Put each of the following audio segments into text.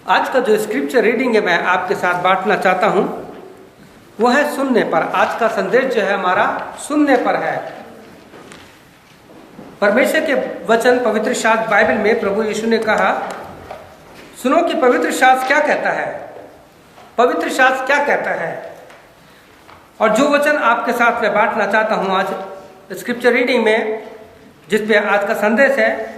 आज का जो स्क्रिप्चर रीडिंग है मैं आपके साथ बांटना चाहता हूं, वो है सुनने पर। आज का संदेश जो है हमारा सुनने पर है। परमेश्वर के वचन पवित्र शास्त्र बाइबल में प्रभु यीशु ने कहा, सुनो कि पवित्र शास्त्र क्या कहता है, पवित्र शास्त्र क्या कहता है। और जो वचन आपके साथ मैं बांटना चाहता हूं आज स्क्रिप्चर रीडिंग में, जिसपे आज का संदेश है,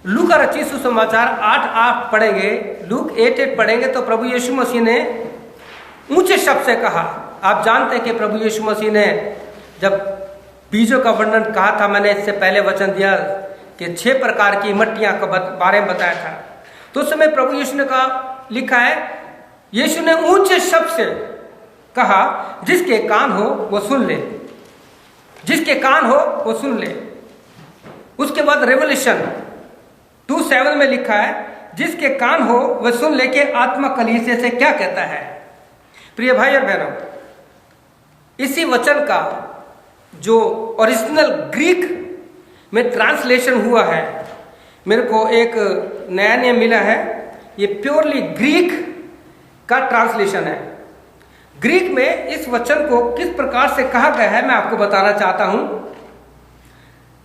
लूका रचित सुसमाचार 8:8 पढ़ेंगे, लूक 8:8 पढ़ेंगे तो प्रभु यीशु मसीह ने ऊंचे शब्द से कहा। आप जानते हैं कि प्रभु यीशु मसीह ने जब बीजों का वर्णन कहा था, मैंने इससे पहले वचन दिया कि 6 प्रकार की मट्टियां के बारे में बताया था, तो उस समय प्रभु यीशु ने कहा, लिखा है, यीशु ने ऊंचे शब्द से कहा, जिसके कान हो वो सुन ले, जिसके कान हो वो सुन ले। उसके बाद रेवल्यूशन 2:7 में लिखा है, जिसके कान हो वह सुन ले कि आत्मा कलीसिया से क्या कहता है। प्रिय भाई और बहनों, इसी वचन का जो ओरिजिनल ग्रीक में ट्रांसलेशन हुआ है, मेरे को एक नया नियम मिला है, ये प्योरली ग्रीक का ट्रांसलेशन है। ग्रीक में इस वचन को किस प्रकार से कहा गया है मैं आपको बताना चाहता हूं।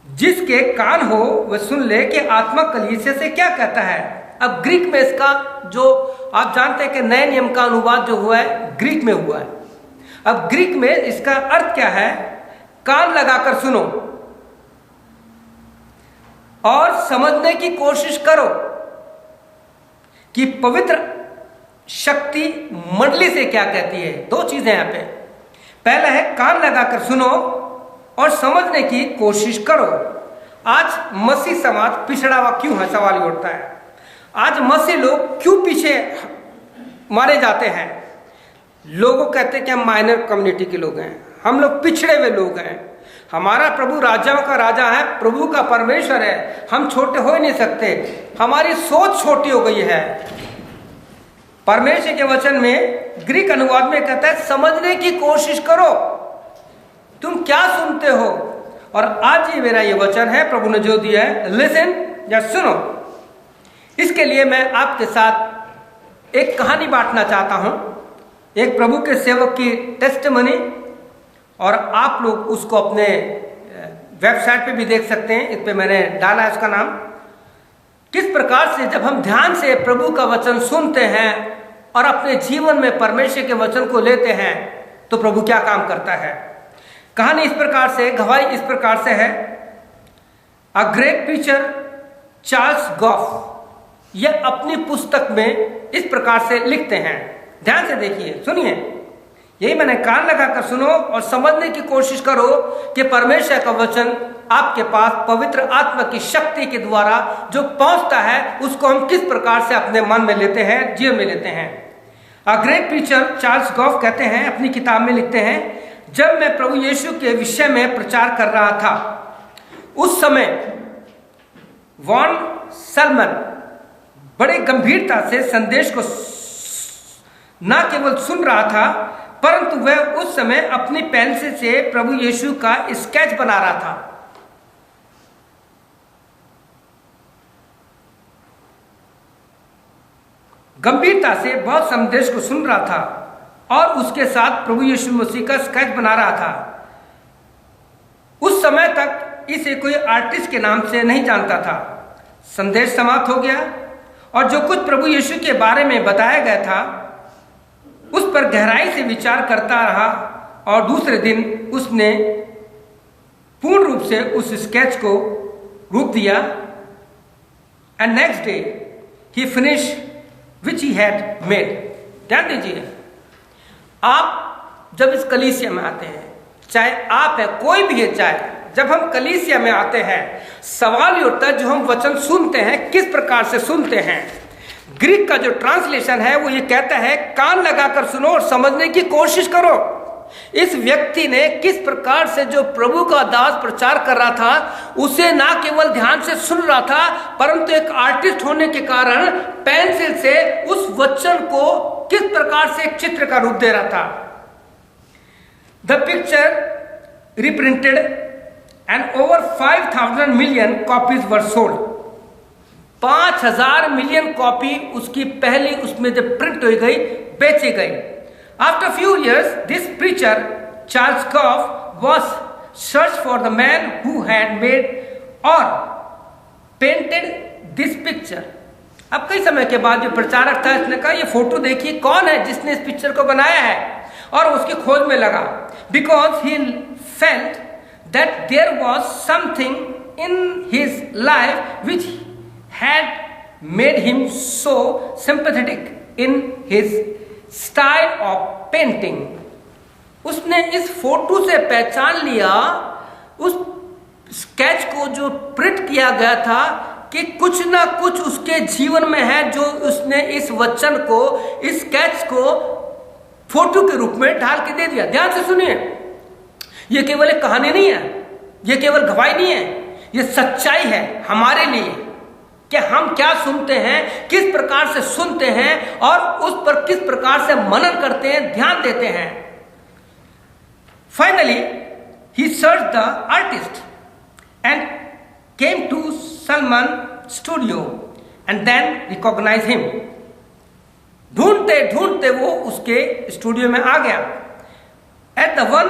जिसके कान हो वह सुन ले कि आत्मा कलीसिया से क्या कहता है। अब ग्रीक में इसका जो आप जानते हैं कि नए नियम का अनुवाद जो हुआ है ग्रीक में हुआ है। अब ग्रीक में इसका अर्थ क्या है, कान लगाकर सुनो और समझने की कोशिश करो कि पवित्र शक्ति मंडली से क्या कहती है। 2 चीजें यहां पे, पहला है कान लगाकर सुनो और समझने की कोशिश करो। आज मसीह समाज पिछड़ा हुआ क्यों है, सवाल ये उठता है। आज मसीह लोग क्यों पीछे मारे जाते हैं। लोगों कहते हैं कि हम माइनर कम्युनिटी के लोग हैं, हम लोग पिछड़े हुए लोग हैं, हमारा प्रभु राजाओं का राजा है, प्रभु का परमेश्वर है, हम छोटे हो ही नहीं सकते, हमारी सोच छोटी हो गई है। परमेश्वर के वचन में ग्रीक अनुवाद में कहता है, समझने की कोशिश करो, तुम क्या सुनते हो। और आज ही मेरा ये वचन है, प्रभु ने जो दिया है, लिसन या सुनो। इसके लिए मैं आपके साथ एक कहानी बांटना चाहता हूं, एक प्रभु के सेवक की टेस्टिमनी, और आप लोग उसको अपने वेबसाइट पे भी देख सकते हैं, इस पे मैंने डाला है उसका नाम। किस प्रकार से जब हम ध्यान से प्रभु का वचन सुनते हैं और अपने जीवन में परमेश्वर के वचन को लेते हैं तो प्रभु क्या काम करता है। कहानी इस प्रकार से, गवाही इस प्रकार से है। A great preacher Charles Goff ये अपनी पुस्तक में इस प्रकार से लिखते हैं, ध्यान से देखिए, सुनिए। यही मैंने, कान लगाकर सुनो और समझने की कोशिश करो कि परमेश्वर का वचन आपके पास पवित्र आत्मा की शक्ति के द्वारा जो पहुंचता है उसको हम किस प्रकार से अपने मन में लेते हैं, जीवन में लेते हैं। A great preacher Charles Goff कहते हैं, अपनी किताब में लिखते हैं, जब मैं प्रभु यीशु के विषय में प्रचार कर रहा था उस समय वॉन सलमन बड़े गंभीरता से संदेश को न केवल सुन रहा था, परंतु वह उस समय अपनी पेंसिल से प्रभु यीशु का स्केच बना रहा था। गंभीरता से बहुत संदेश को सुन रहा था और उसके साथ प्रभु यीशु मसीह का स्केच बना रहा था। उस समय तक इसे कोई आर्टिस्ट के नाम से नहीं जानता था। संदेश समाप्त हो गया और जो कुछ प्रभु यीशु के बारे में बताया गया था उस पर गहराई से विचार करता रहा और दूसरे दिन उसने पूर्ण रूप से उस स्केच को रूप दिया। And next day he finish which he had made. ध्यान दीजिए, आप जब इस कलीसिया में आते हैं, चाहे आप है, कोई भी है, चाहे जब हम कलीसिया में आते हैं, सवाल ये उठता है जो हम वचन सुनते हैं किस प्रकार से सुनते हैं। ग्रीक का जो ट्रांसलेशन है वो ये कहता है, कान लगाकर सुनो और समझने की कोशिश करो। इस व्यक्ति ने किस प्रकार से जो प्रभु का दास प्रचार कर रहा था उसे ना केवल ध्यान से सुन रहा था, परंतु एक आर्टिस्ट होने के कारण पेंसिल से उस वचन को किस प्रकार से एक चित्र का रूप दे रहा था। The picture reprinted and over 5,000 million copies were sold. 5,000 million copy उसकी पहली उसमें जब प्रिंट हो गई, बेची गई। After few years this preacher Charles Goff was search for the man who had made और पेंटेड दिस पिक्चर। अब कई समय के बाद जो प्रचारक था, इसने कहा ये फोटो देखिए कौन है जिसने इस पिक्चर को बनाया है, और उसकी खोज में लगा। Because he felt that there was something in his life which had made him so sympathetic in his style of painting। उसने इस फोटो से पहचान लिया उस स्केच को जो प्रिंट किया गया था कि कुछ ना कुछ उसके जीवन में है, जो उसने इस वचन को, इस स्केच को फोटो के रूप में ढाल के दे दिया। ध्यान से सुनिए, यह केवल एक कहानी नहीं है, यह केवल गवाही नहीं है, यह सच्चाई है हमारे लिए कि हम क्या सुनते हैं, किस प्रकार से सुनते हैं और उस पर किस प्रकार से मनन करते हैं, ध्यान देते हैं। Finally he search the artist and came to Salman studio and then recognise him. ढूंढते ढूंढते वो उसके स्टूडियो में आ गया। At the one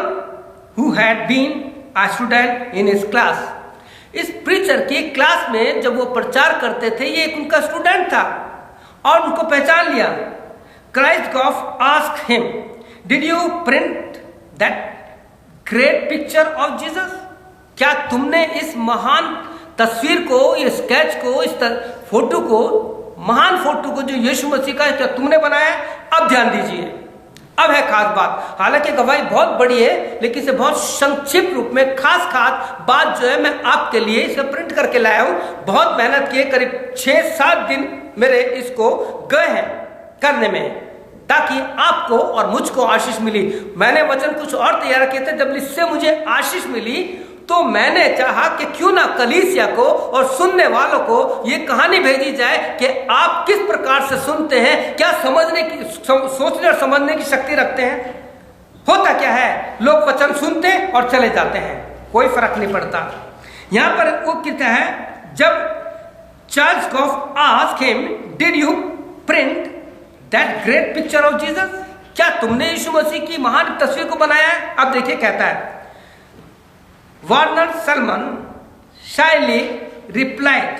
who had been a student in his class. इस प्रीचर की क्लास में जब वो प्रचार करते थे, ये एक उनका स्टूडेंट था और उनको पहचान लिया। Christ Goff asked him, did you print that great picture of Jesus? क्या तुमने इस महान तस्वीर को, ये स्केच को, इस फोटो को, महान फोटो को जो यीशु मसीह का है, क्या तुमने बनाया? अब ध्यान दीजिए, अब है खास बात। हालांकि गवाही बहुत बड़ी है, लेकिन इसे बहुत संक्षिप्त रूप में खास बात जो है मैं आपके लिए इसे प्रिंट करके लाया हूं। बहुत मेहनत की, करीब 6-7 दिन मेरे इसको गए हैं करने में, ताकि आपको और मुझको आशीष मिली। मैंने वचन कुछ और तैयार किए थे, जब इससे मुझे आशीष मिली तो मैंने चाहा कि क्यों ना कलीसिया को और सुनने वालों को ये कहानी भेजी जाए कि आप किस प्रकार से सुनते हैं, क्या समझने की, सोचने और समझने की शक्ति रखते हैं। होता क्या है, लोग वचन सुनते और चले जाते हैं, कोई फर्क नहीं पड़ता। यहां पर वो कहता है, जब Charles Goff asked him, did you print that great picture of Jesus? क्या तुमने यीशु मसीह की महान तस्वीर को बनाया है? अब देखिए कहता है, वार्नर सलमान शायली रिप्लाइड।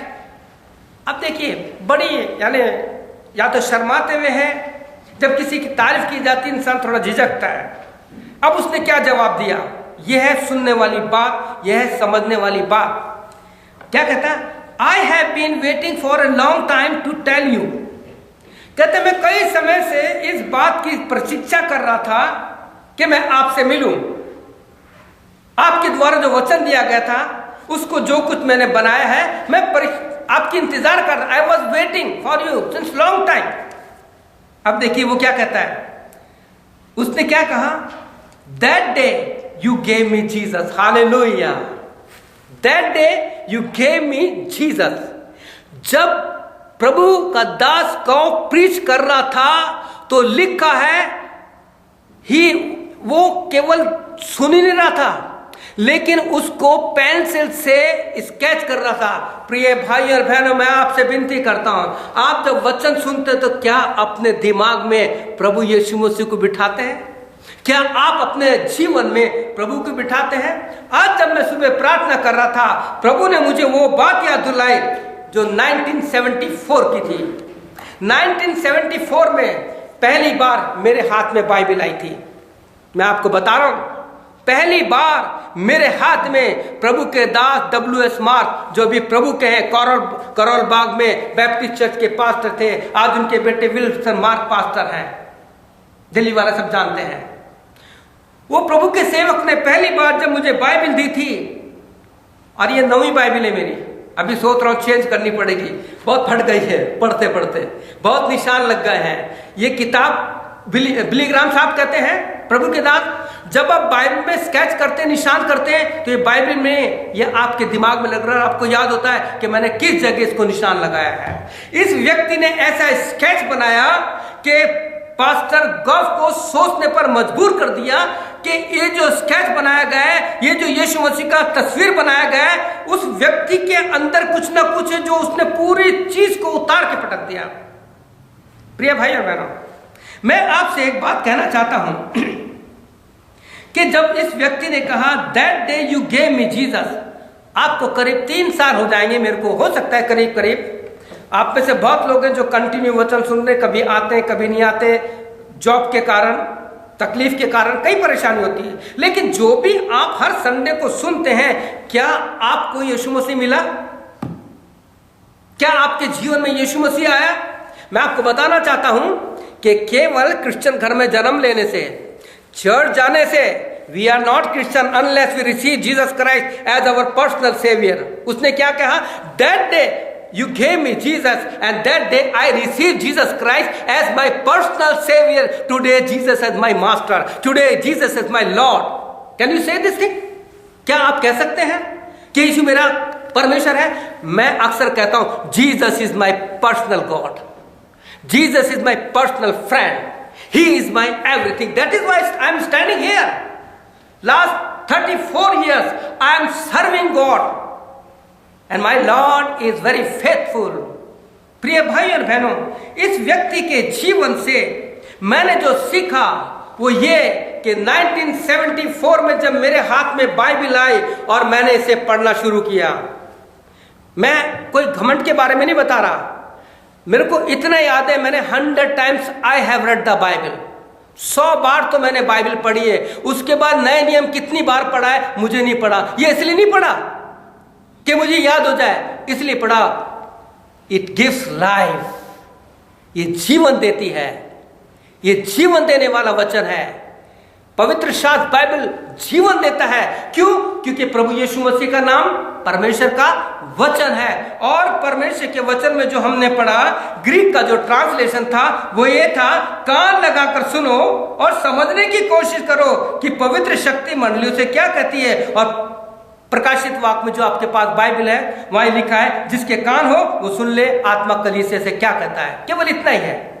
अब देखिए बड़ी, यानी या तो शर्माते हुए हैं, जब किसी की तारीफ की जाती है इंसान थोड़ा झिझकता है। अब उसने क्या जवाब दिया? यह है सुनने वाली बात, यह है समझने वाली बात। क्या कहता है? I have been waiting for a long time to tell you. कहते मैं कई समय से इस बात की प्रतीक्षा कर रहा था कि मैं आपसे मिलूं, आपके द्वारा जो वचन दिया गया था उसको, जो कुछ मैंने बनाया है, मैं आपकी इंतजार कर रहा। I was waiting for you since long time. अब देखिए वो क्या कहता है, उसने क्या कहा? That day you gave me Jesus. Hallelujah, that day you gave me Jesus. जब प्रभु का दास को प्रीच कर रहा था तो लिखा है, ही वो केवल सुन ही नहीं रहा था, लेकिन उसको पेंसिल से स्केच कर रहा था। प्रिय भाई और बहनों, मैं आपसे विनती करता हूं, आप जब वचन सुनते तो क्या अपने दिमाग में प्रभु यीशु मसीह को बिठाते हैं? क्या आप अपने जीवन में प्रभु को बिठाते हैं? आज जब मैं सुबह प्रार्थना कर रहा था, प्रभु ने मुझे वो बात याद दिलाई जो 1974 की थी। 1974 में पहली बार मेरे हाथ में बाइबल आई थी। मैं आपको बता रहा हूं, पहली बार मेरे हाथ में प्रभु के दास W.S. मार्क, जो भी प्रभु के हैं, करोल बाग में बैप्टिस्ट चर्च के पास्टर थे, आज उनके बेटे विल्सन मार्क पास्टर हैं, दिल्ली वाला सब जानते हैं। वो प्रभु के सेवक ने पहली बार जब मुझे बाइबल दी थी, और ये 9वीं बाइबल है मेरी, अभी सोच रहा हूं चेंज करनी पड़ेगी, बहुत फट गई है पढ़ते पढ़ते, बहुत निशान लग गए हैं। ये किताब बिली ग्राम साहब कहते हैं, प्रभु के दास, जब आप बाइबल में स्केच करते हैं, निशान करते हैं, तो ये बाइबल में ये आपके दिमाग में लग रहा है, आपको याद होता है कि मैंने किस जगह इसको निशान लगाया है। इस व्यक्ति ने ऐसा स्केच बनाया कि पास्टर गॉफ को सोचने पर मजबूर कर दिया कि ये जो स्केच बनाया गया है, ये जो यीशु मसीह का तस्वीर बनाया गया है, उस व्यक्ति के अंदर कुछ ना कुछ है जो उसने पूरी चीज को उतार के पटक दिया। प्रिय भाई और बहनों, मैं आपसे एक बात कहना चाहता हूं कि जब इस व्यक्ति ने कहा that day you gave me Jesus, आपको करीब 3 साल हो जाएंगे, मेरे को हो सकता है करीब करीब। आप में से बहुत लोग हैं जो कंटिन्यू वचन सुन रहे, कभी आते हैं कभी नहीं आते, जॉब के कारण, तकलीफ के कारण कई परेशानी होती है, लेकिन जो भी आप हर संडे को सुनते हैं, क्या आपको यीशु मसीह मिला? क्या आपके जीवन में यीशु मसीह आया? मैं आपको बताना चाहता हूं कि केवल क्रिश्चियन घर में जन्म लेने से, चर्च जाने से, we are not Christian unless we receive Jesus Christ as our personal saviour. उसने क्या कहा? That day you gave me Jesus and that day I received Jesus Christ as my personal savior. Today Jesus is my master. Today Jesus is my Lord. Can you say this thing? क्या आप कह सकते हैं कि यीशु मेरा परमेश्वर है? मैं अक्सर कहता हूं Jesus is my personal God. Jesus is my personal friend. He is my everything. That is why I am standing here. Last 34 years I am serving God. And my Lord is very faithful. प्रिय भाई और बहनों, इस व्यक्ति के जीवन से मैंने जो सीखा वो ये कि 1974 में जब मेरे हाथ में बाइबल आई और मैंने इसे पढ़ना शुरू किया, मैं कोई घमंड के बारे में नहीं बता रहा, मेरे को इतना याद है मैंने 100 times I have read the Bible. 100 बार तो मैंने बाइबल पढ़ी है। उसके बाद नए नियम कितनी बार पढ़ा है मुझे नहीं पढ़ा। ये इसलिए नहीं पढ़ा कि मुझे याद हो जाए, इसलिए पढ़ा इट गिव्स लाइफ, ये जीवन देती है, ये जीवन देने वाला वचन है। पवित्र शास्त्र बाइबल जीवन देता है। क्यों? क्योंकि प्रभु यीशु मसीह का नाम परमेश्वर का वचन है। और परमेश्वर के वचन में जो हमने पढ़ा, ग्रीक का जो ट्रांसलेशन था वो ये था, कान लगाकर सुनो और समझने की कोशिश करो कि पवित्र शक्ति मंडली उसे क्या कहती है। और प्रकाशित वाक्य में जो आपके पास बाइबल है वहां लिखा है, जिसके कान हो वो सुन ले, आत्मा कलीसिया से क्या कहता है। केवल इतना ही है।